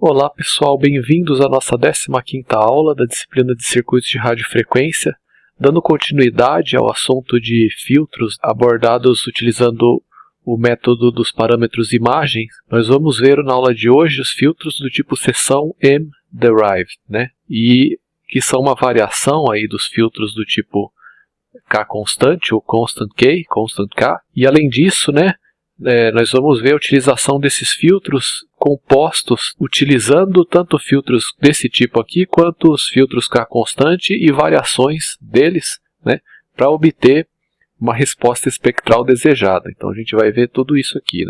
Olá pessoal, bem-vindos à nossa 15ª aula da disciplina de circuitos de radiofrequência, dando continuidade ao assunto de filtros abordados utilizando o método dos parâmetros imagens. Nós vamos ver na aula de hoje os filtros do tipo seção M-derived, e que são uma variação aí dos filtros do tipo K constante ou constant K, e além disso, nós vamos ver a utilização desses filtros compostos, utilizando tanto filtros desse tipo aqui, quanto os filtros K constante e variações deles, para obter uma resposta espectral desejada. Então a gente vai ver tudo isso aqui,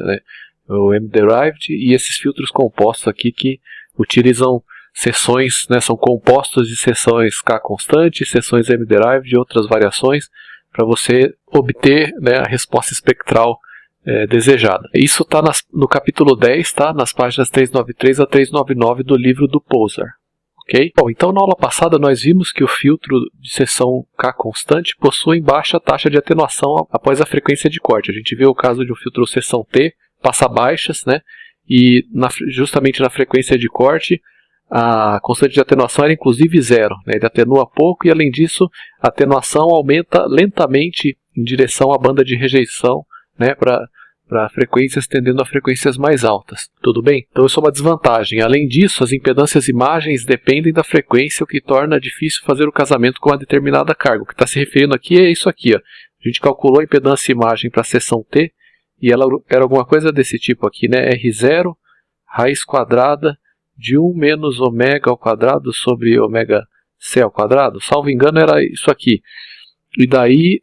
o M-derived e esses filtros compostos aqui que utilizam seções, são compostos de seções K constante, seções M-derived e outras variações, para você obter a resposta espectral desejada. Isso está no capítulo 10, nas páginas 393 a 399 do livro do Posar. Okay? Bom, então na aula passada nós vimos que o filtro de seção K constante possui baixa taxa de atenuação após a frequência de corte. A gente viu o caso de um filtro seção T, passa baixas, e justamente na frequência de corte a constante de atenuação era inclusive zero. Ele atenua pouco e além disso a atenuação aumenta lentamente em direção à banda de rejeição, para frequências tendendo a frequências mais altas. Tudo bem? Então isso é uma desvantagem. Além disso, as impedâncias imagens dependem da frequência, o que torna difícil fazer o casamento com uma determinada carga. O que está se referindo aqui é isso aqui. A gente calculou a impedância imagem para a seção T e ela era alguma coisa desse tipo aqui, R0 raiz quadrada de 1 menos ômega ao quadrado sobre ômega C ao quadrado. Salvo engano era isso aqui. E daí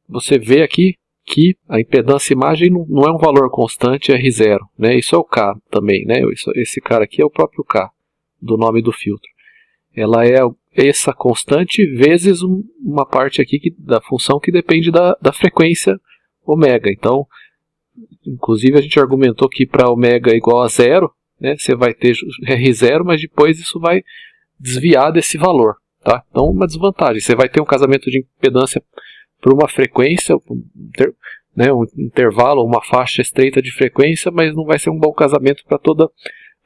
você vê aqui que a impedância imagem não é um valor constante, é R0, Isso é o K também, Esse cara aqui é o próprio K, do nome do filtro. Ela é essa constante vezes uma parte aqui da função que depende da frequência ômega. Então, inclusive a gente argumentou que para ômega igual a zero, você vai ter R0, mas depois isso vai desviar desse valor, tá? Então, uma desvantagem, você vai ter um casamento de impedância por uma frequência, um intervalo, uma faixa estreita de frequência, mas não vai ser um bom casamento para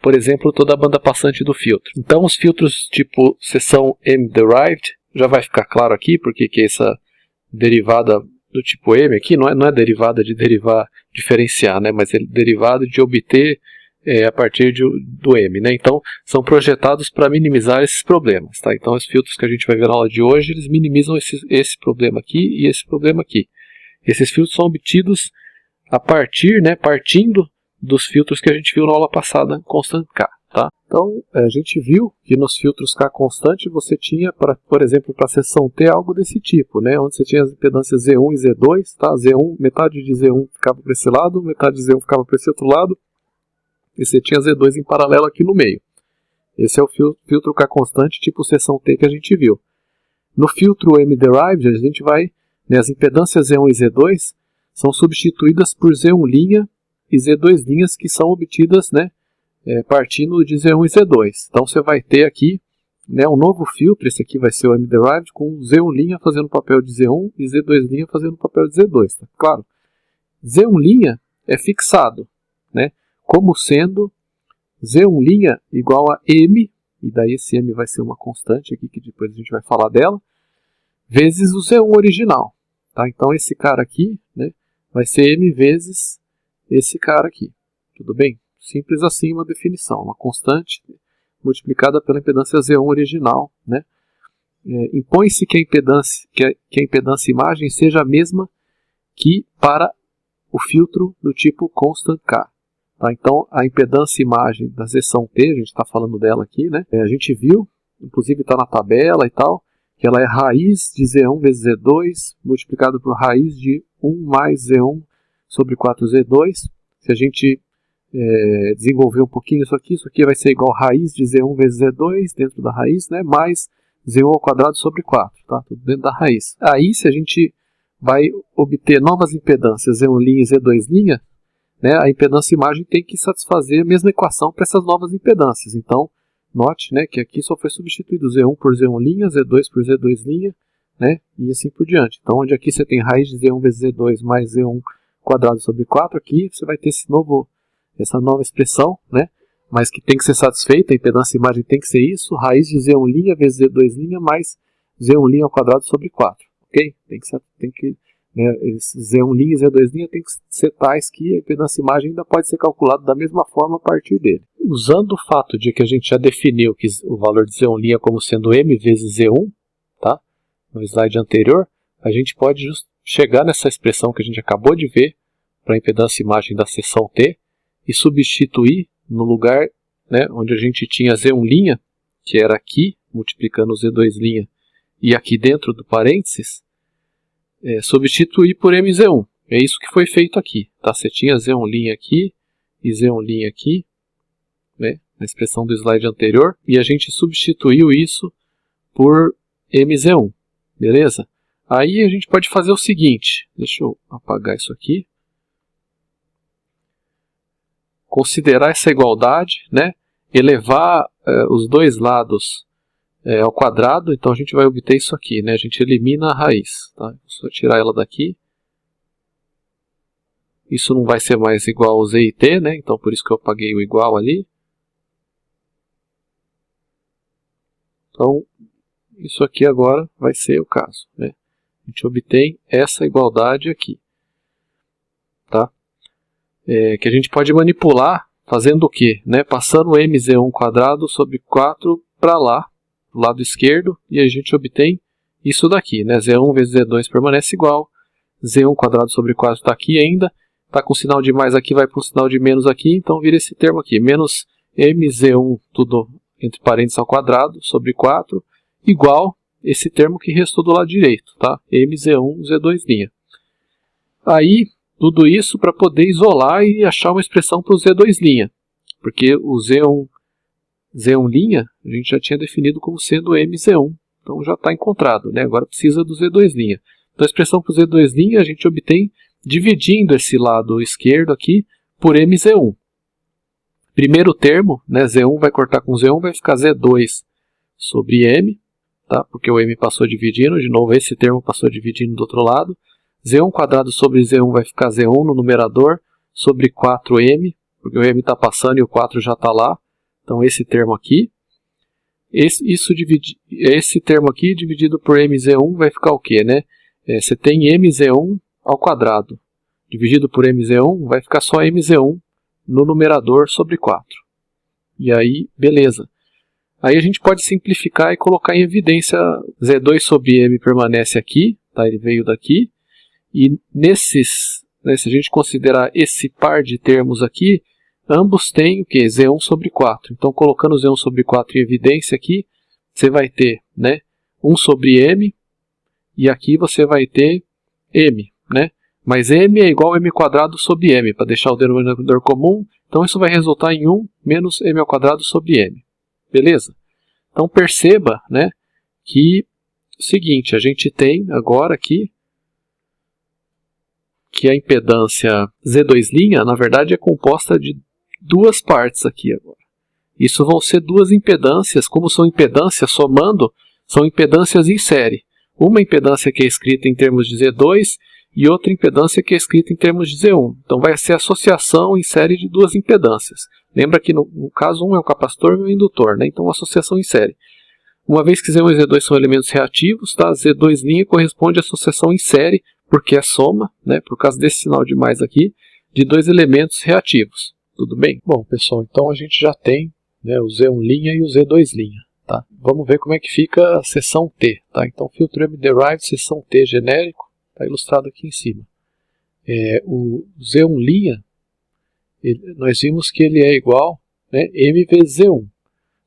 por exemplo, toda a banda passante do filtro. Então os filtros tipo seção M-derived, já vai ficar claro aqui, porque que essa derivada do tipo M aqui não é derivada de diferenciar, mas é derivada de obter a partir do M. Então, são projetados para minimizar esses problemas. Tá? Então, os filtros que a gente vai ver na aula de hoje, eles minimizam esse problema aqui e esse problema aqui. Esses filtros são obtidos partindo dos filtros que a gente viu na aula passada, constant K. Tá? Então, a gente viu que nos filtros K constante você tinha, por exemplo, para a seção T, algo desse tipo, onde você tinha as impedâncias Z1 e Z2, tá? Z1, metade de Z1 ficava para esse lado, metade de Z1 ficava para esse outro lado, e você tinha Z2 em paralelo aqui no meio. Esse é o filtro K constante tipo seção T que a gente viu. No filtro M-derived, a gente vai, as impedâncias Z1 e Z2 são substituídas por Z1' e Z2' que são obtidas partindo de Z1 e Z2. Então você vai ter aqui um novo filtro, esse aqui vai ser o M-derived, com Z1' fazendo o papel de Z1 e Z2' fazendo o papel de Z2. Tá? Claro, Z1' é fixado, como sendo Z1' igual a M, e daí esse M vai ser uma constante aqui, que depois a gente vai falar dela, vezes o Z1 original. Tá? Então esse cara aqui vai ser M vezes esse cara aqui. Tudo bem? Simples assim uma definição, uma constante multiplicada pela impedância Z1 original. Impõe-se que a impedância imagem seja a mesma que para o filtro do tipo constant K. Tá, então, a impedância imagem da seção T, a gente está falando dela aqui, a gente viu, inclusive está na tabela e tal, que ela é raiz de Z1 vezes Z2, multiplicado por raiz de 1 mais Z1 sobre 4Z2. Se a gente desenvolver um pouquinho isso aqui vai ser igual a raiz de Z1 vezes Z2, dentro da raiz, mais Z1 ao quadrado sobre 4, tá? Tudo dentro da raiz. Aí, se a gente vai obter novas impedâncias Z1' e Z2', a impedância imagem tem que satisfazer a mesma equação para essas novas impedâncias. Então, note que aqui só foi substituído Z1 por Z1', Z2 por Z2', e assim por diante. Então, onde aqui você tem raiz de Z1 vezes Z2 mais Z1 quadrado sobre 4, aqui você vai ter essa nova expressão, mas que tem que ser satisfeita, a impedância imagem tem que ser isso, raiz de Z1' vezes Z2' mais Z1' ao quadrado sobre 4, ok? Né, Z1' e Z2' tem que ser tais que a impedância imagem ainda pode ser calculada da mesma forma a partir dele. Usando o fato de que a gente já definiu que o valor de Z1' como sendo M vezes Z1, tá? No slide anterior, a gente pode chegar nessa expressão que a gente acabou de ver para a impedância imagem da seção T e substituir no lugar, né, onde a gente tinha Z1', que era aqui, multiplicando o Z2', e aqui dentro do parênteses, substituir por MZ1. É isso que foi feito aqui. Tá? Você tinha Z1' aqui e Z1' aqui, né, na expressão do slide anterior, e a gente substituiu isso por MZ1. Beleza? Aí a gente pode fazer o seguinte, deixa eu apagar isso aqui. Considerar essa igualdade, né, elevar os dois lados ao quadrado, então a gente vai obter isso aqui, né, a gente elimina a raiz. Tá? Só tirar ela daqui. Isso não vai ser mais igual ao Z e T, né, então por isso que eu apaguei o igual ali. Então, isso aqui agora vai ser o caso, né? A gente obtém essa igualdade aqui, tá? Que a gente pode manipular fazendo o quê? Né? Passando o MZ1² sobre 4 para lá, do lado esquerdo, e a gente obtém isso daqui, né? Z1 vezes Z2 permanece igual, Z1² sobre 4 está aqui ainda, está com sinal de mais aqui, vai para um sinal de menos aqui, então vira esse termo aqui, menos MZ1, tudo entre parênteses ao quadrado, sobre 4, igual esse termo que restou do lado direito, tá? MZ1, Z2'. Aí, tudo isso para poder isolar e achar uma expressão para o Z2', porque o Z1', a gente já tinha definido como sendo MZ1, então já está encontrado, né? Agora precisa do Z2'. Então a expressão para o Z2' a gente obtém dividindo esse lado esquerdo aqui por MZ1. Primeiro termo, né, Z1 vai cortar com Z1, vai ficar Z2 sobre M, tá? Porque o M passou dividindo, de novo esse termo passou dividindo do outro lado. Z1² sobre Z1 vai ficar Z1 no numerador, sobre 4M, porque o M está passando e o 4 já está lá. Então esse termo aqui. Esse termo aqui dividido por MZ1 vai ficar o quê, né? Você tem MZ1 ao quadrado. Dividido por MZ1 vai ficar só MZ1 no numerador sobre 4. E aí, beleza. Aí a gente pode simplificar e colocar em evidência Z2 sobre M permanece aqui, tá? Ele veio daqui. E nesses, né, se a gente considerar esse par de termos aqui, ambos têm o que? Z1 sobre 4. Então, colocando Z1 sobre 4 em evidência aqui, você vai ter, né, 1 sobre M, e aqui você vai ter M, né? Mas M é igual a M² sobre M, para deixar o denominador comum. Então, isso vai resultar em 1 menos M² sobre M. Beleza? Então, perceba, né, que o seguinte, a gente tem agora aqui que a impedância Z2', na verdade, é composta de duas partes aqui agora. Isso vão ser duas impedâncias, como são impedâncias, somando, são impedâncias em série. Uma impedância que é escrita em termos de Z2 e outra impedância que é escrita em termos de Z1. Então vai ser associação em série de duas impedâncias. Lembra que no caso um é um capacitor e um indutor, né? Então associação em série. Uma vez que Z1 e Z2 são elementos reativos, tá? Z2' corresponde à associação em série, porque é soma, né? Por causa desse sinal de mais aqui, de dois elementos reativos. Tudo bem? Bom, pessoal, então a gente já tem, né, o Z1' e o Z2'. Tá? Vamos ver como é que fica a seção T. Tá? Então, filtro M-derived, seção T genérico, está ilustrado aqui em cima. O Z1', nós vimos que ele é igual, né, M vezes Z1.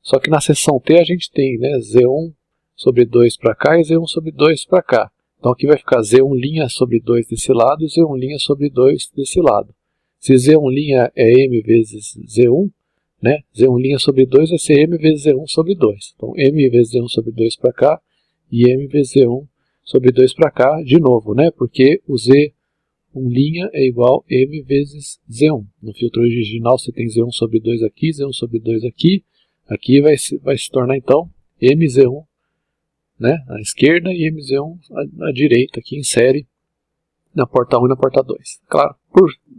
Só que na seção T a gente tem, né, Z1 sobre 2 para cá e Z1 sobre 2 para cá. Então aqui vai ficar Z1' sobre 2 desse lado e Z1' sobre 2 desse lado. Se Z1' é M vezes Z1, né, Z1' sobre 2 vai ser M vezes Z1 sobre 2. Então M vezes Z1 sobre 2 para cá e M vezes Z1 sobre 2 para cá de novo, né, porque o Z1' é igual a M vezes Z1. No filtro original você tem Z1 sobre 2 aqui, Z1 sobre 2 aqui. Aqui vai se tornar então MZ1, né, à esquerda e MZ1 à direita, aqui em série, na porta 1 e na porta 2. Claro,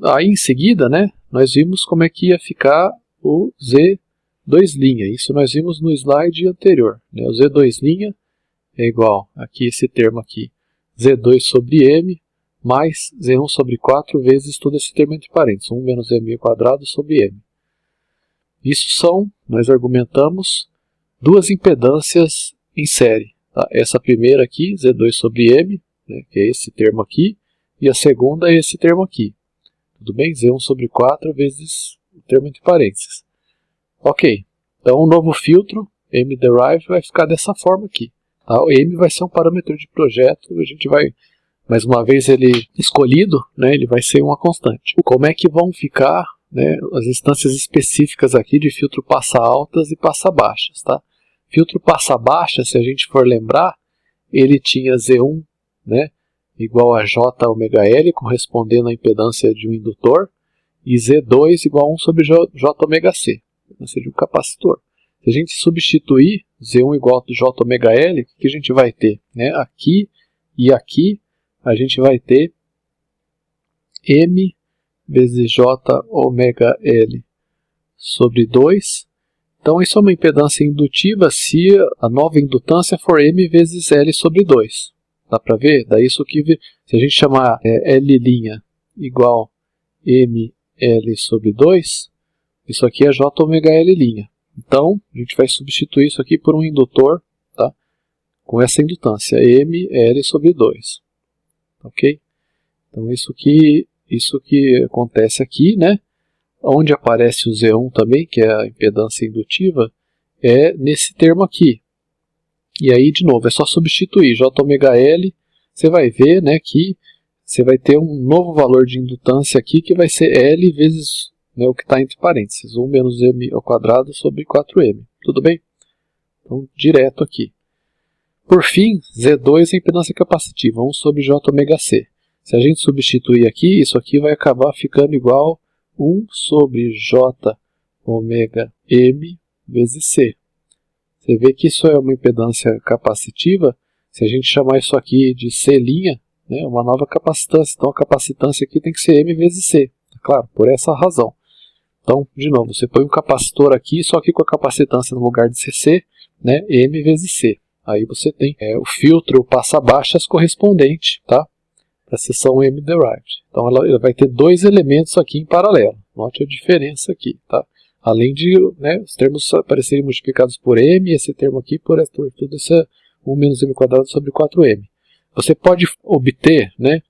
aí em seguida, né, nós vimos como é que ia ficar o Z2'. Isso nós vimos no slide anterior, né? O Z2' é igual aqui esse termo aqui, Z2 sobre M mais Z1 sobre 4 vezes todo esse termo entre parênteses, 1 menos M² sobre M. Isso são, nós argumentamos, duas impedâncias em série. Tá? Essa primeira aqui, Z2 sobre M, né, que é esse termo aqui, e a segunda é esse termo aqui. Tudo bem? Z1 sobre 4 vezes o termo entre parênteses. Ok, então o novo filtro, M_derived, vai ficar dessa forma aqui. Tá? O M vai ser um parâmetro de projeto, a gente vai, mais uma vez ele escolhido, né, ele vai ser uma constante. Como é que vão ficar, né, as instâncias específicas aqui de filtro passa altas e passa baixas? Tá? Filtro passa baixa, se a gente for lembrar, ele tinha Z1, né, igual a J⍵L, correspondendo à impedância de um indutor, e Z2 igual a 1 sobre J⍵C, impedância de um capacitor. Se a gente substituir Z1 igual a J⍵L, o que a gente vai ter? Né? Aqui e aqui a gente vai ter M vezes J⍵L sobre 2. Então isso é uma impedância indutiva se a nova indutância for M vezes L sobre 2. Dá para ver? Daí isso que se a gente chamar L' igual ML sobre 2, isso aqui é J⍵L'. Então, a gente vai substituir isso aqui por um indutor, tá? Com essa indutância, ML sobre 2. Ok? Então, isso que acontece aqui, né? Onde aparece o Z1 também, que é a impedância indutiva, é nesse termo aqui. E aí, de novo, é só substituir J⍵L, você vai ver, né, que você vai ter um novo valor de indutância aqui, que vai ser L vezes, né, o que está entre parênteses, 1 menos M² sobre 4M. Tudo bem? Então, direto aqui. Por fim, Z2 é a impedância capacitiva, 1 sobre J⍵C. Se a gente substituir aqui, isso aqui vai acabar ficando igual 1 sobre J⍵M vezes C. Você vê que isso é uma impedância capacitiva. Se a gente chamar isso aqui de C', né, uma nova capacitância. Então a capacitância aqui tem que ser M vezes C. Claro, por essa razão. Então, de novo, você põe um capacitor aqui, só que com a capacitância no lugar de CC, né, M vezes C. Aí você tem o filtro passa baixas correspondente, tá? Para a seção M_derived. Então ela vai ter dois elementos aqui em paralelo. Note a diferença aqui, tá? Além de, né, os termos aparecerem multiplicados por M, esse termo aqui por tudo isso é 1 menos M² sobre 4M. Você pode obter, né,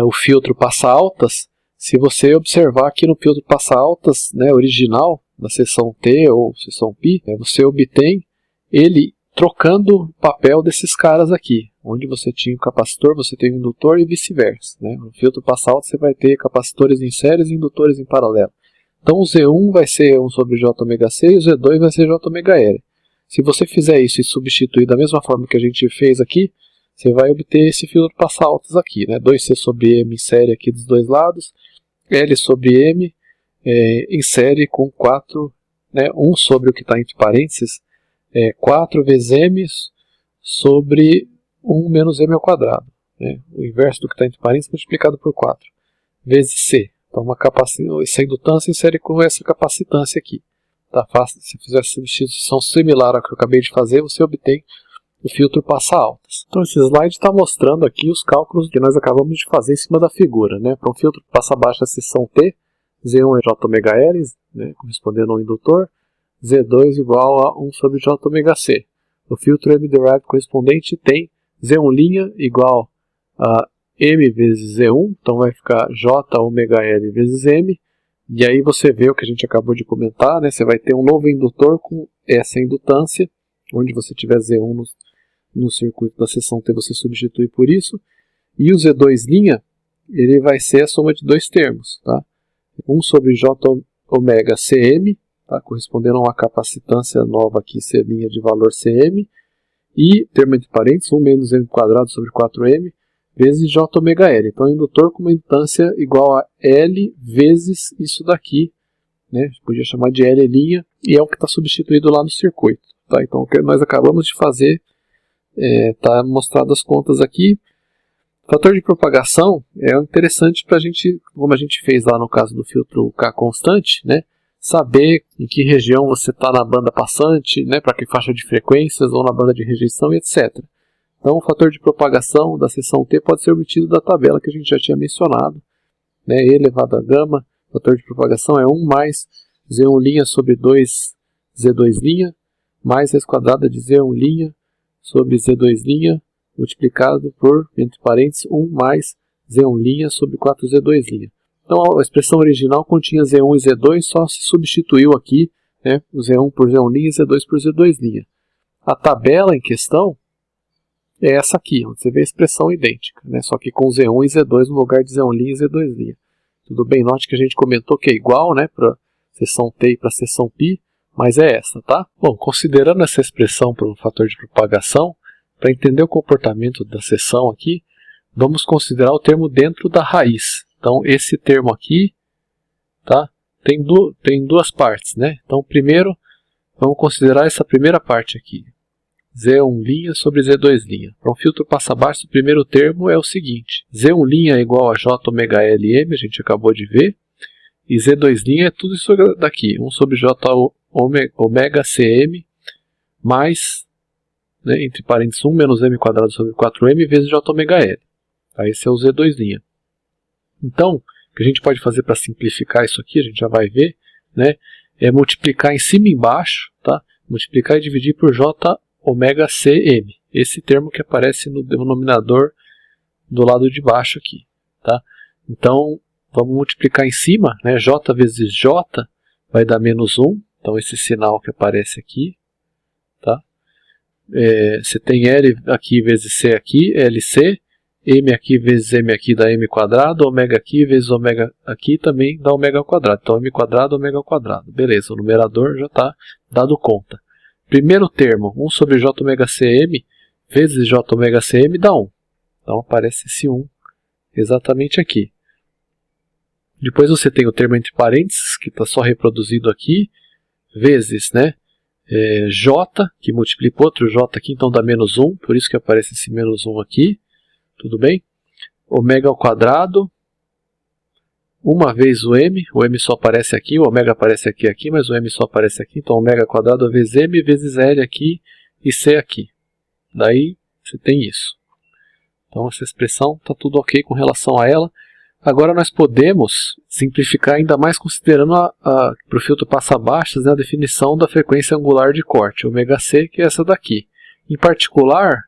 o filtro passa altas se você observar aqui no filtro passa altas, né, original, da seção T ou seção π, você obtém ele trocando o papel desses caras aqui. Onde você tinha o capacitor, você tem o indutor e vice-versa. Né? No filtro passa alto você vai ter capacitores em séries e indutores em paralelo. Então o Z1 vai ser 1 sobre J⍵C e o Z2 vai ser J⍵L. Se você fizer isso e substituir da mesma forma que a gente fez aqui, você vai obter esse filtro passa altas aqui. Né? 2C sobre M em série aqui dos dois lados, L sobre M em série com 4, né? 1 sobre o que está entre parênteses, 4 vezes M sobre 1 menos M². Né? O inverso do que está entre parênteses multiplicado por 4, vezes C. Então, essa indutância em série com essa capacitância aqui. Tá fácil, se fizer essa substituição similar ao que eu acabei de fazer, você obtém o filtro passa altas. Então, esse slide está mostrando aqui os cálculos que nós acabamos de fazer em cima da figura. Né? Para um filtro passa baixa seção T, Z1 é J⍵L, né, correspondendo ao indutor, Z2 igual a 1 sobre J⍵C. O filtro M_derived correspondente tem Z1' igual a M vezes Z1, então vai ficar J⍵L vezes M, e aí você vê o que a gente acabou de comentar, né? Você vai ter um novo indutor com essa indutância, onde você tiver Z1 no circuito da seção T, você substitui por isso, e o Z2', ele vai ser a soma de dois termos, tá? 1 sobre J⍵CM, tá? Correspondendo a uma capacitância nova aqui, C' de valor Cm, e termo entre parênteses, 1 menos M² sobre 4M, vezes J⍵L. Então, o indutor com uma indutância igual a L vezes isso daqui, né? A gente podia chamar de L', e é o que está substituído lá no circuito. Tá? Então, o que nós acabamos de fazer, está mostrado as contas aqui. O fator de propagação é interessante para a gente, como a gente fez lá no caso do filtro K constante, né? saber em que região você está na banda passante, né, para que faixa de frequências, ou na banda de rejeição, etc. Então, o fator de propagação da seção T pode ser obtido da tabela que a gente já tinha mencionado, né, E elevado a gama, o fator de propagação é 1 mais Z1' sobre 2 Z2', mais raiz quadrada de Z1' sobre Z2' multiplicado por, entre parênteses, 1 mais Z1' sobre 4Z2'. Então a expressão original continha Z1 e Z2, só se substituiu aqui, né, o Z1 por Z1' e Z2 por Z2'. A tabela em questão é essa aqui, onde você vê a expressão idêntica, né, só que com Z1 e Z2 no lugar de Z1' e Z2'. Tudo bem, note que a gente comentou que é igual, né, para seção T e para seção π, mas é essa, tá? Bom, considerando essa expressão para um fator de propagação, para entender o comportamento da seção aqui, vamos considerar o termo dentro da raiz. Então, esse termo aqui, tá, tem duas partes, né? Então, primeiro, vamos considerar essa primeira parte aqui, Z1' sobre Z2'. Para um filtro passa baixo, o primeiro termo é o seguinte, Z1' é igual a J⍵LM, a gente acabou de ver, e Z2' é tudo isso daqui, 1 sobre J⍵CM mais, né, entre parênteses, 1 menos m quadrado sobre 4m vezes J⍵L. Tá, esse é o Z2'. Então, o que a gente pode fazer para simplificar isso aqui, a gente já vai ver, né, é multiplicar em cima e embaixo, tá? Multiplicar e dividir por J⍵CM, esse termo que aparece no denominador do lado de baixo aqui. Tá? Então, vamos multiplicar em cima, né, J vezes J vai dar menos 1, então esse sinal que aparece aqui. Tá? Você tem L aqui vezes C aqui, LC, M aqui vezes M aqui dá M quadrado, ômega aqui vezes ômega aqui também dá ômega ao quadrado. Então M quadrado, ômega ao quadrado. Beleza, o numerador já está dado conta. Primeiro termo, 1 sobre J⍵CM vezes J⍵CM dá 1. Então aparece esse 1 exatamente aqui. Depois você tem o termo entre parênteses, que está só reproduzido aqui, vezes, né, J, que multiplica outro J aqui, então dá menos 1, por isso que aparece esse menos 1 aqui. Tudo bem? Ômega ao quadrado, uma vez o M só aparece aqui, o ômega aparece aqui, mas o M só aparece aqui, então ômega ao quadrado vezes M vezes L aqui e C aqui. Daí você tem isso. Então essa expressão está tudo ok com relação a ela. Agora nós podemos simplificar ainda mais considerando para o filtro passa-baixas, né, a definição da frequência angular de corte, ômega-C, que é essa daqui. Em particular,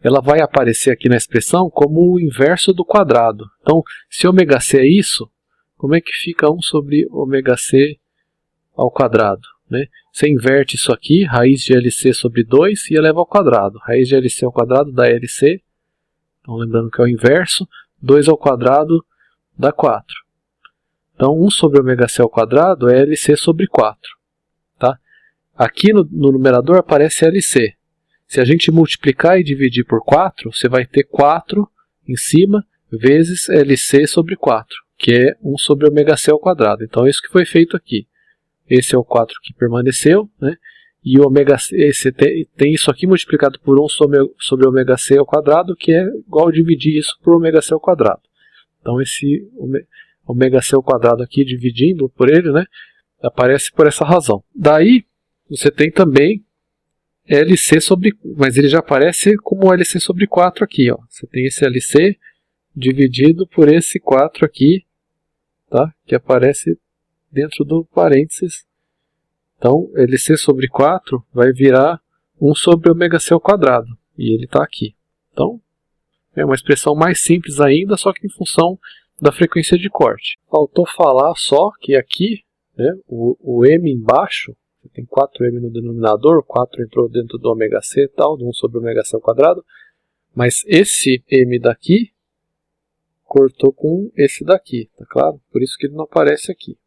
ela vai aparecer aqui na expressão como o inverso do quadrado. Então, se ômega-C é isso, como é que fica 1 sobre ômega-C ao quadrado? Né? Você inverte isso aqui, raiz de LC sobre 2 e eleva ao quadrado. Raiz de LC ao quadrado dá LC, então lembrando que é o inverso, 2 ao quadrado dá 4. Então, 1 sobre ômega-C ao quadrado é LC sobre 4. Tá? Aqui no numerador aparece LC. Se a gente multiplicar e dividir por 4, você vai ter 4 em cima vezes LC sobre 4, que é 1 sobre ômega-C ao quadrado. Então, é isso que foi feito aqui. Esse é o 4 que permaneceu, né? E o ômega-C, tem isso aqui multiplicado por 1 sobre ômega-C ao quadrado, que é igual a dividir isso por ômega-C ao quadrado. Então, esse ômega-C ao quadrado aqui, dividindo por ele, né, aparece por essa razão. Daí, você tem também LC sobre, mas ele já aparece como LC sobre 4 aqui, ó. Você tem esse LC dividido por esse 4 aqui, tá? Que aparece dentro do parênteses. Então, LC sobre 4 vai virar 1 sobre ômega-C ao quadrado, e ele está aqui. Então, é uma expressão mais simples ainda, só que em função da frequência de corte. Faltou falar só que aqui, né, o M embaixo, tem 4m no denominador, 4 entrou dentro do ômega-C e tal, 1 sobre ômega-C ao quadrado, mas esse m daqui cortou com esse daqui, tá claro? Por isso que ele não aparece aqui,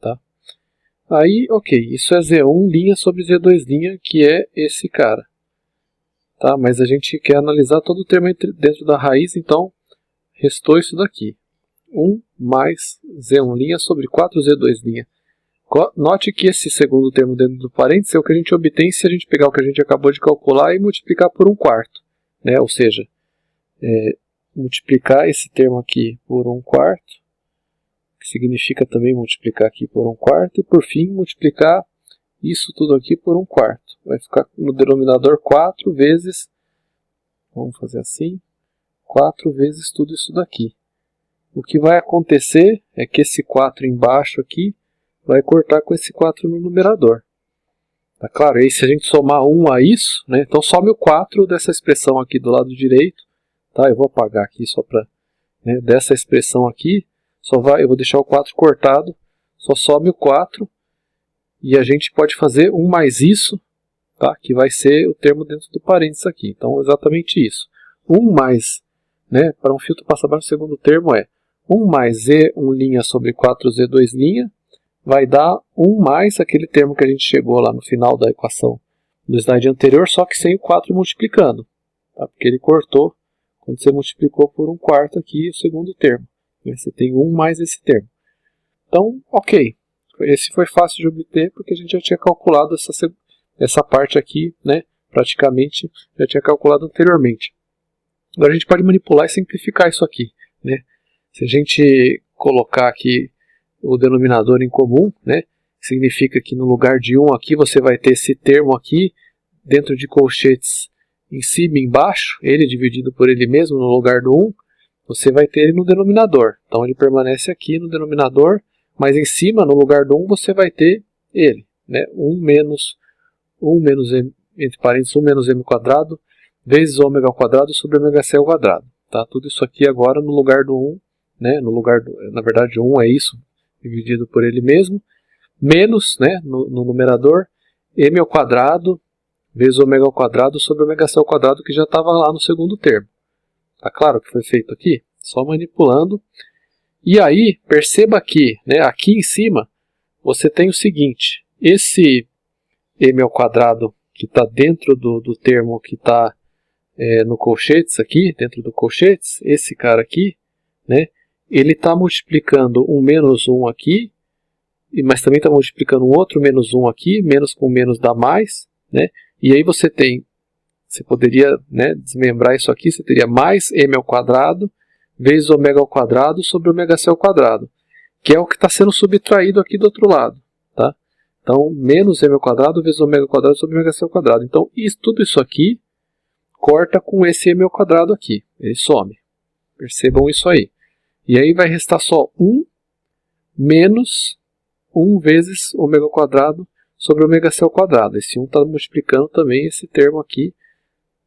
tá? Aí, ok, isso é Z1' sobre Z2', que é esse cara, tá? Mas a gente quer analisar todo o termo dentro da raiz, então restou isso daqui, 1 mais Z1' sobre 4Z2'. Note que esse segundo termo dentro do parênteses é o que a gente obtém se a gente pegar o que a gente acabou de calcular e multiplicar por 1/4. Né? Ou seja, multiplicar esse termo aqui por 1/4, que que significa também multiplicar aqui por 1/4, e por fim multiplicar isso tudo aqui por 1/4. Vai ficar no denominador 4 vezes, vamos fazer assim, 4 vezes tudo isso daqui. O que vai acontecer é que esse 4 embaixo aqui vai cortar com esse 4 no numerador. Tá claro? E aí se a gente somar 1 a isso, né, então some o 4 dessa expressão aqui do lado direito. Tá? Eu vou apagar aqui só para... Né, dessa expressão aqui, eu vou deixar o 4 cortado, só some o 4. E a gente pode fazer 1 mais isso, tá? Que vai ser o termo dentro do parênteses aqui. Então, exatamente isso. 1 mais, né, para um filtro passa abaixo, o segundo termo é 1 mais Z1' sobre 4Z2', vai dar 1 mais aquele termo que a gente chegou lá no final da equação do slide anterior, só que sem o 4 multiplicando. Tá? Porque ele cortou quando você multiplicou por 1/4 aqui o segundo termo. Você tem 1 mais esse termo. Então, ok. Esse foi fácil de obter porque a gente já tinha calculado essa parte aqui, né? Praticamente já tinha calculado anteriormente. Agora a gente pode manipular e simplificar isso aqui, né? Se a gente colocar aqui o denominador em comum, né? Significa que no lugar de 1 aqui você vai ter esse termo aqui dentro de colchetes em cima e embaixo, ele dividido por ele mesmo no lugar do 1, você vai ter ele no denominador. Então ele permanece aqui no denominador, mas em cima, no lugar do 1, você vai ter ele, né? 1 menos m, entre parênteses, 1 menos m quadrado, vezes ômega ao quadrado sobre ômega c ao quadrado. Tá? Tudo isso aqui agora no lugar do 1, né? Na verdade, 1 é isso, dividido por ele mesmo, menos, né? no numerador, m ao quadrado, vezes ômega ao quadrado sobre ômega c ao quadrado, que já estava lá no segundo termo. Tá claro o que foi feito aqui? Só manipulando. E aí, perceba que, né, aqui em cima, você tem o seguinte, esse m ao quadrado que está dentro do termo que está no colchetes aqui, dentro do colchetes, esse cara aqui, né, ele está multiplicando um menos 1 aqui, mas também está multiplicando um outro menos 1 aqui, menos com menos dá mais, né, e aí você poderia, né, desmembrar isso aqui, você teria mais m ao quadrado, vezes ômega ao quadrado sobre ômega c ao quadrado, que é o que está sendo subtraído aqui do outro lado. Tá? Então, menos m ao quadrado vezes ômega ao quadrado sobre ômega c ao quadrado. Então, tudo isso aqui corta com esse m ao quadrado aqui. Ele some. Percebam isso aí. E aí vai restar só 1 menos 1 vezes ômega ao quadrado sobre ômega c ao quadrado. Esse 1 está multiplicando também esse termo aqui.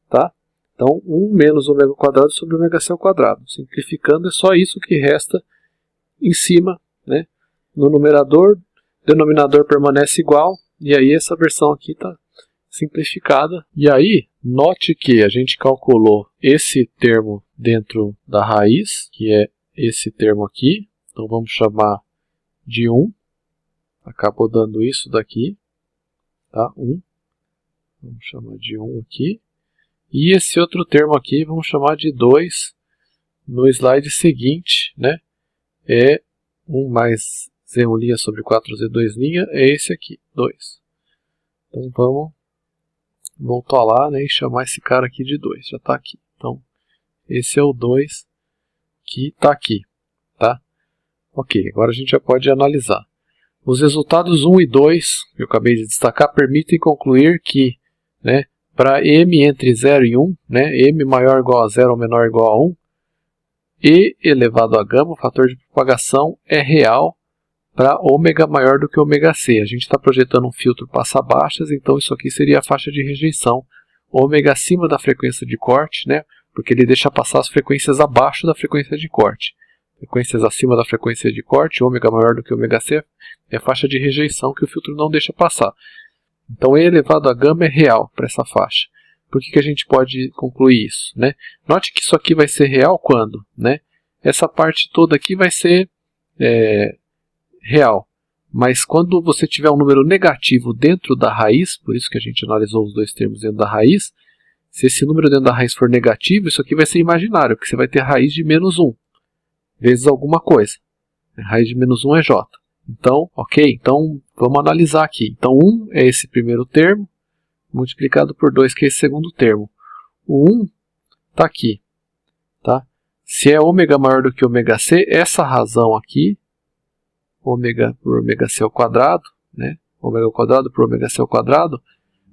Tá? Então, 1 menos ômega ao quadrado sobre ômega c ao quadrado. Simplificando, é só isso que resta em cima, né? No numerador, o denominador permanece igual, e aí essa versão aqui está simplificada. E aí, note que a gente calculou esse termo dentro da raiz, que é esse termo aqui. Então, vamos chamar de 1. Acabou dando isso daqui. Tá? 1. Vamos chamar de 1 aqui. E esse outro termo aqui, vamos chamar de 2, no slide seguinte, né? É 1 mais Z1' sobre 4Z2', é esse aqui, 2. Então vamos voltar lá, né, e chamar esse cara aqui de 2, já está aqui. Então esse é o 2 que está aqui, tá? Ok, agora a gente já pode analisar. Os resultados 1 e 2, que eu acabei de destacar, permitem concluir que, né, para m entre 0 e 1, né, m maior ou igual a 0 ou menor ou igual a 1, e elevado a gama, o fator de propagação é real para ômega maior do que ômega c. A gente está projetando um filtro passa-baixas, então isso aqui seria a faixa de rejeição. Ômega acima da frequência de corte, né, porque ele deixa passar as frequências abaixo da frequência de corte. Frequências acima da frequência de corte, ômega maior do que ômega c, é a faixa de rejeição que o filtro não deixa passar. Então, E elevado a gama é real para essa faixa. Por que a gente pode concluir isso? Né? Note que isso aqui vai ser real quando? Né? Essa parte toda aqui vai ser real. Mas quando você tiver um número negativo dentro da raiz, por isso que a gente analisou os dois termos dentro da raiz, se esse número dentro da raiz for negativo, isso aqui vai ser imaginário, porque você vai ter raiz de menos 1, vezes alguma coisa. A raiz de menos 1 é j. Então, ok, então vamos analisar aqui. Então 1 é esse primeiro termo, multiplicado por 2, que é esse segundo termo. O 1 está aqui. Tá? Se é ômega maior do que ômega c, essa razão aqui ômega por ômega c ao quadrado, né? Ômega ao quadrado por ômega c ao quadrado,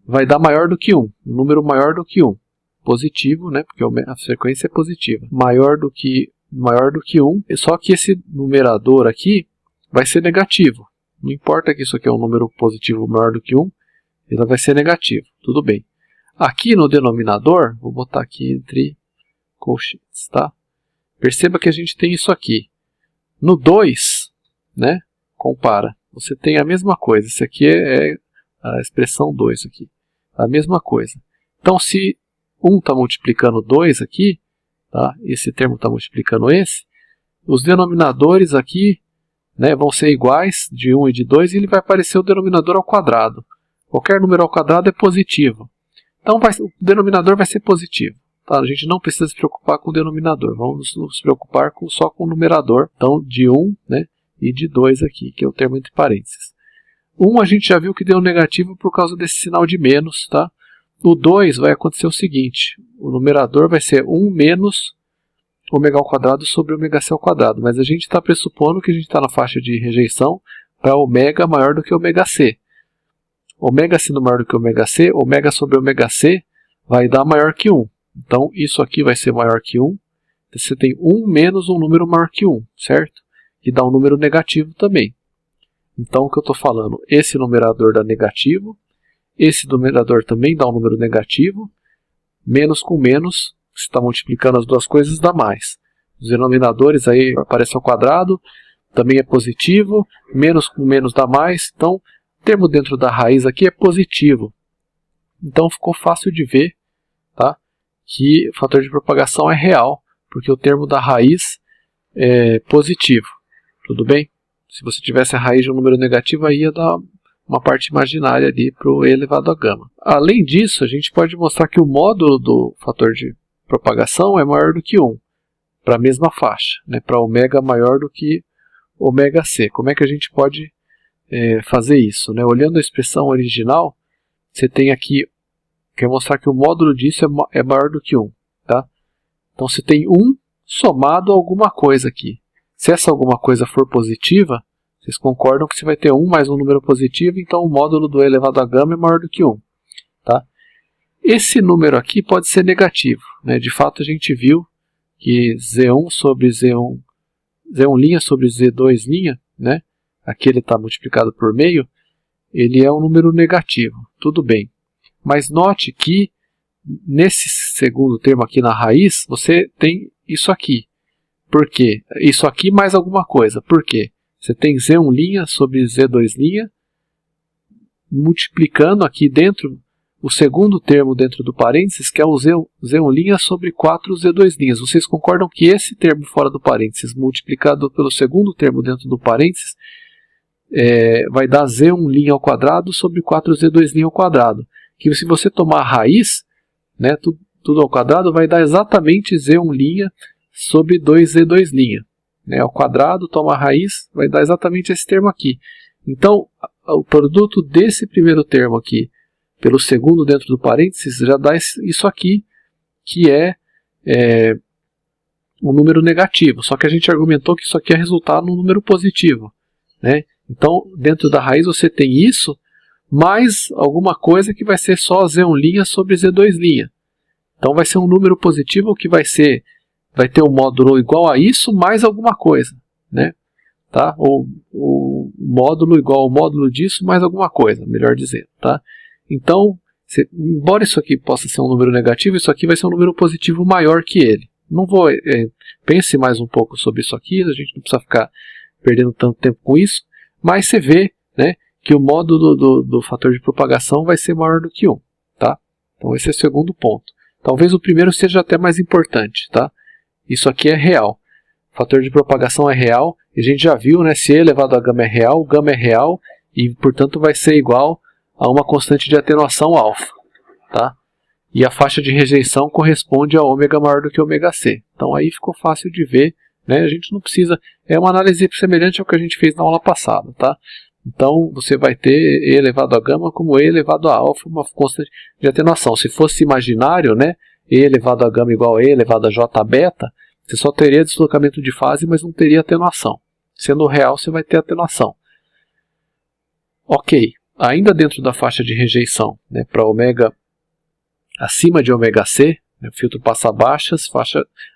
vai dar maior do que 1, um número maior do que 1. Positivo, né? Porque a frequência é positiva. Maior do que 1, só que esse numerador aqui vai ser negativo. Não importa que isso aqui é um número positivo maior do que 1, ele vai ser negativo. Tudo bem. Aqui no denominador, vou botar aqui entre colchetes, tá? Perceba que a gente tem isso aqui. No 2, né? Compara. Você tem a mesma coisa. Isso aqui é a expressão 2 aqui. A mesma coisa. Então, se 1 está multiplicando 2 aqui, tá? Esse termo está multiplicando esse, os denominadores aqui, né, vão ser iguais, de 1 e de 2, e ele vai aparecer o denominador ao quadrado. Qualquer número ao quadrado é positivo. Então, o denominador vai ser positivo. Tá? A gente não precisa se preocupar com o denominador. Vamos nos preocupar só com o numerador. Então, de 1, né, e de 2 aqui, que é o termo entre parênteses. 1 a gente já viu que deu negativo por causa desse sinal de menos. Tá? O 2 vai acontecer o seguinte. O numerador vai ser 1 menos ômega ao quadrado sobre ômega c ao quadrado. Mas a gente está pressupondo que a gente está na faixa de rejeição para ômega maior do que ômega c. Ômega sendo maior do que ômega c, ômega sobre ômega c vai dar maior que 1. Então, isso aqui vai ser maior que 1. Você tem 1 menos um número maior que 1, certo? Que dá um número negativo também. Então, o que eu estou falando? Esse numerador dá negativo. Esse numerador também dá um número negativo. Menos com menos, você está multiplicando as duas coisas, dá mais. Os denominadores aí aparecem ao quadrado, também é positivo. Menos com menos dá mais. Então, o termo dentro da raiz aqui é positivo. Então ficou fácil de ver, tá, que o fator de propagação é real, porque o termo da raiz é positivo. Tudo bem? Se você tivesse a raiz de um número negativo, aí ia dar uma parte imaginária ali para o e elevado a gama. Além disso, a gente pode mostrar que o módulo do fator de propagação é maior do que 1, para a mesma faixa, né, para ômega maior do que ômega c. Como é que a gente pode fazer isso, né? Olhando a expressão original, você tem aqui, quer mostrar que o módulo disso é maior do que 1. Tá? Então você tem 1 somado a alguma coisa aqui. Se essa alguma coisa for positiva, vocês concordam que você vai ter 1 mais um número positivo, então o módulo do e elevado a gama é maior do que 1. Tá? Esse número aqui pode ser negativo, né? De fato a gente viu que Z1 sobre Z1 sobre Z2', né? Aqui ele está multiplicado por meio, ele é um número negativo, tudo bem. Mas note que nesse segundo termo aqui na raiz, você tem isso aqui. Por quê? Isso aqui mais alguma coisa. Por quê? Você tem Z1' sobre Z2', multiplicando aqui dentro o segundo termo dentro do parênteses, que é o Z1' sobre 4 Z2'. Vocês concordam que esse termo fora do parênteses, multiplicado pelo segundo termo dentro do parênteses, vai dar Z1' ao quadrado sobre 4Z2' ao quadrado. Que se você tomar a raiz, né, tudo ao quadrado, vai dar exatamente Z1' sobre 2Z2'. Né, ao quadrado, toma a raiz, vai dar exatamente esse termo aqui. Então, o produto desse primeiro termo aqui, pelo segundo dentro do parênteses, já dá isso aqui, que é um número negativo. Só que a gente argumentou que isso aqui é resultado num número positivo. Né? Então, dentro da raiz você tem isso, mais alguma coisa que vai ser só Z1' sobre Z2'. Então vai ser um número positivo que vai ter um módulo igual a isso, mais alguma coisa. Né? Tá? Ou o módulo igual ao módulo disso, mais alguma coisa, melhor dizendo. Tá? Então, embora isso aqui possa ser um número negativo, isso aqui vai ser um número positivo maior que ele. Não vou, pense mais um pouco sobre isso aqui, a gente não precisa ficar perdendo tanto tempo com isso. Mas você vê, né, que o módulo do fator de propagação vai ser maior do que 1. Tá? Então esse é o segundo ponto. Talvez o primeiro seja até mais importante. Tá? Isso aqui é real. O fator de propagação é real. E a gente já viu, né, se e elevado a gama é real e, portanto, vai ser igual a uma constante de atenuação alfa. Tá? E a faixa de rejeição corresponde a ômega maior do que ômega c. Então aí ficou fácil de ver. Né? A gente não precisa, é uma análise semelhante ao que a gente fez na aula passada, tá? Então você vai ter e elevado a gama como e elevado a alfa, uma constante de atenuação. Se fosse imaginário, né, e elevado a gama igual a e elevado a j beta, você só teria deslocamento de fase, mas não teria atenuação, Sendo real, você vai ter atenuação. Ok, ainda dentro da faixa de rejeição, né, para ômega acima de ômega C, né, o filtro passa baixas,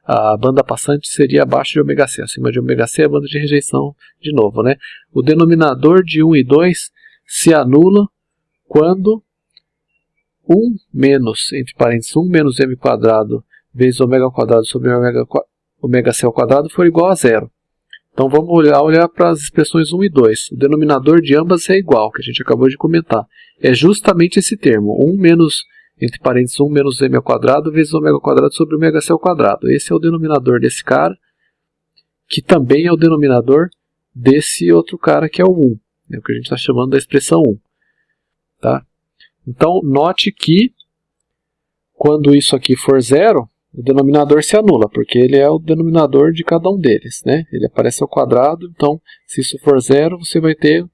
a banda passante seria abaixo de ômega C. Acima de ômega C, a banda de rejeição de novo. Né? O denominador de 1 e 2 se anula quando 1 menos, entre parênteses, 1 menos m quadrado vezes ômega ao quadrado sobre ômega C ao quadrado for igual a zero. Então vamos olhar para as expressões 1 e 2. O denominador de ambas é igual, que a gente acabou de comentar. É justamente esse termo, 1 menos, entre parênteses, 1 menos m ao quadrado vezes ômega ao quadrado sobre ômega C ao quadrado. Esse é o denominador desse cara, que também é o denominador desse outro cara que é o 1, né, o que a gente está chamando da expressão 1. Tá? Então note que quando isso aqui for zero, o denominador se anula, porque ele é o denominador de cada um deles. Né? Ele aparece ao quadrado, então se isso for zero, você vai ter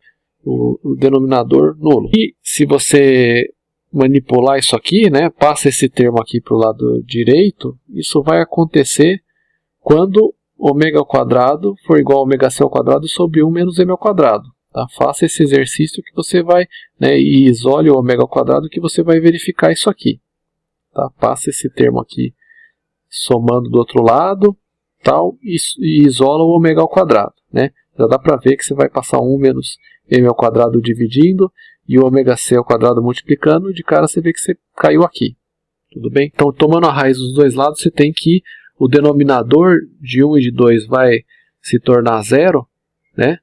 o denominador nulo. E se você manipular isso aqui, né, passa esse termo aqui para o lado direito, isso vai acontecer quando ômega ao quadrado for igual a ômega C ao quadrado sobre 1 menos m ao quadrado. Tá? Faça esse exercício que você vai, né, e isole o ômega ao quadrado que você vai verificar isso aqui. Tá? Passa esse termo aqui somando do outro lado, tal, e isola o ômega ao quadrado. Né? Já dá para ver que você vai passar 1 menos m ao quadrado dividindo e o ômega C ao quadrado multiplicando, de cara você vê que você caiu aqui. Tudo bem? Então, tomando a raiz dos dois lados, você tem que o denominador de 1 e de 2 vai se tornar zero, né?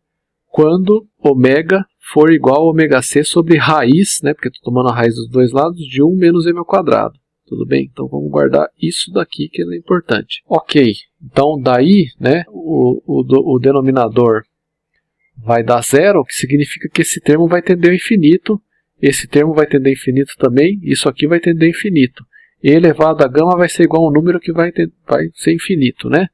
Quando ômega for igual a ômega C sobre raiz, né? Porque estou tomando a raiz dos dois lados, de 1 menos m ao quadrado. Tudo bem? Então vamos guardar isso daqui que é importante. Ok, então daí, né, o denominador vai dar zero, o que significa que esse termo vai tender ao infinito, esse termo vai tender ao infinito também, isso aqui vai tender ao infinito. E elevado a gama vai ser igual a um número que vai ser infinito, né?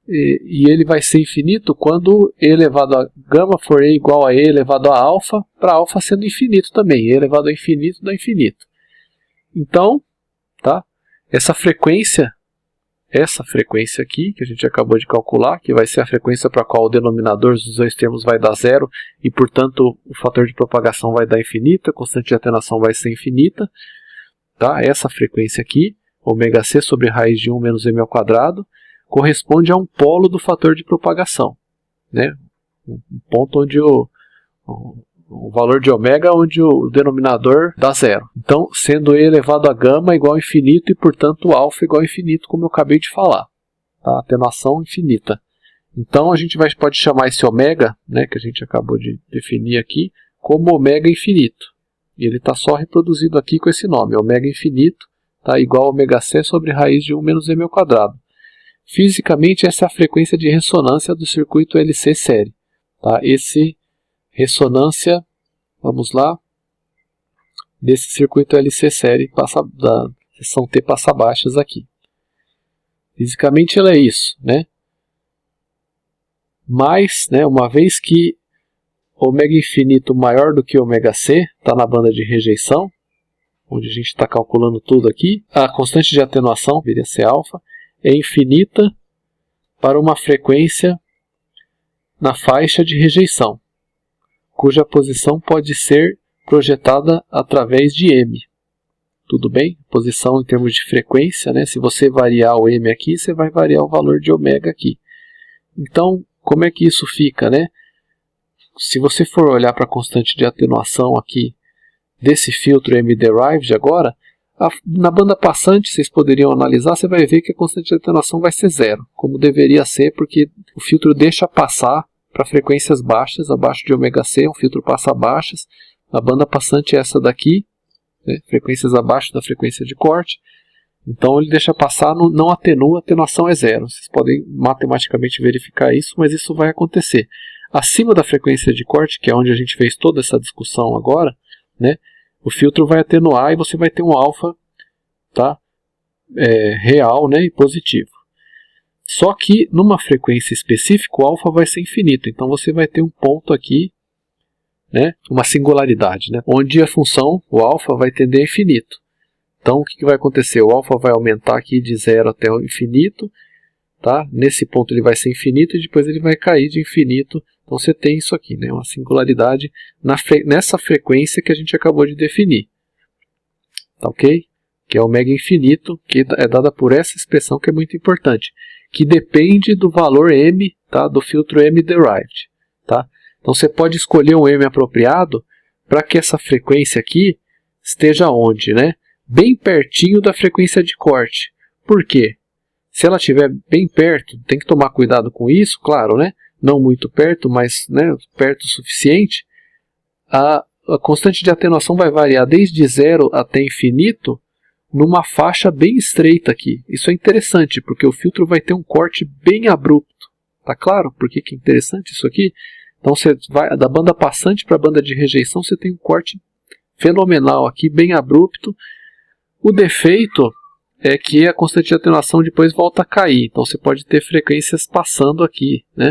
E ele vai ser infinito quando e elevado a gama for igual a e elevado a alfa, para alfa sendo infinito também, e elevado a infinito dá infinito. Então, tá? Essa frequência aqui, que a gente acabou de calcular, que vai ser a frequência para a qual o denominador dos dois termos vai dar zero, e portanto o fator de propagação vai dar infinito, a constante de atenuação vai ser infinita. Tá? Essa frequência aqui, ômega C sobre raiz de 1 menos m ao quadrado, corresponde a um polo do fator de propagação. Né? Um ponto onde o valor de ômega onde o denominador dá zero. Então, sendo e elevado a gama igual a infinito e, portanto, alfa igual a infinito, como eu acabei de falar. Tá? Atenuação infinita. Então, a gente pode chamar esse ômega, né, que a gente acabou de definir aqui, como ômega infinito. E ele está só reproduzido aqui com esse nome, ômega infinito, tá, igual a ômega C sobre raiz de 1 menos m ao quadrado. Fisicamente, essa é a frequência de ressonância do circuito LC série. Tá? Esse ressonância, vamos lá, desse circuito LC série da seção T passa baixas aqui. Fisicamente ela é isso, né? Mas, né, uma vez que ômega infinito maior do que ômega C está na banda de rejeição, onde a gente está calculando tudo aqui, a constante de atenuação, viria a ser alfa, é infinita para uma frequência na faixa de rejeição, cuja posição pode ser projetada através de m. Tudo bem? Posição em termos de frequência, né? Se você variar o m aqui, você vai variar o valor de ômega aqui. Então, como é que isso fica, né? Se você for olhar para a constante de atenuação aqui desse filtro M-derived agora, na banda passante, vocês poderiam analisar, você vai ver que a constante de atenuação vai ser zero, como deveria ser, porque o filtro deixa passar para frequências baixas, abaixo de ômega C, um filtro passa baixas. A banda passante é essa daqui, né, frequências abaixo da frequência de corte. Então ele deixa passar, não atenua, a atenuação é zero. Vocês podem matematicamente verificar isso, mas isso vai acontecer. Acima da frequência de corte, que é onde a gente fez toda essa discussão agora, né, o filtro vai atenuar e você vai ter um alfa, tá, real, né, e positivo. Só que numa frequência específica o alfa vai ser infinito, então você vai ter um ponto aqui, né, uma singularidade, né, onde a função, o alfa, vai tender a infinito. Então o que vai acontecer? O alfa vai aumentar aqui de 0 até o infinito, tá? Nesse ponto ele vai ser infinito e depois ele vai cair de infinito. Então você tem isso aqui, né? Uma singularidade nessa frequência que a gente acabou de definir. Tá ok? Que é ômega infinito, que é dada por essa expressão que é muito importante, que depende do valor m, tá? Do filtro m derived. Tá? Então você pode escolher um m apropriado para que essa frequência aqui esteja onde, né? Bem pertinho da frequência de corte. Por quê? Se ela estiver bem perto, tem que tomar cuidado com isso, claro, né? Não muito perto, mas, né, perto o suficiente. A constante de atenuação vai variar desde 0 até infinito numa faixa bem estreita aqui. Isso é interessante, porque o filtro vai ter um corte bem abrupto. Tá claro por que é interessante isso aqui? Então você vai da banda passante para a banda de rejeição, você tem um corte fenomenal aqui, bem abrupto. O defeito é que a constante de atenuação depois volta a cair. Então você pode ter frequências passando aqui, né?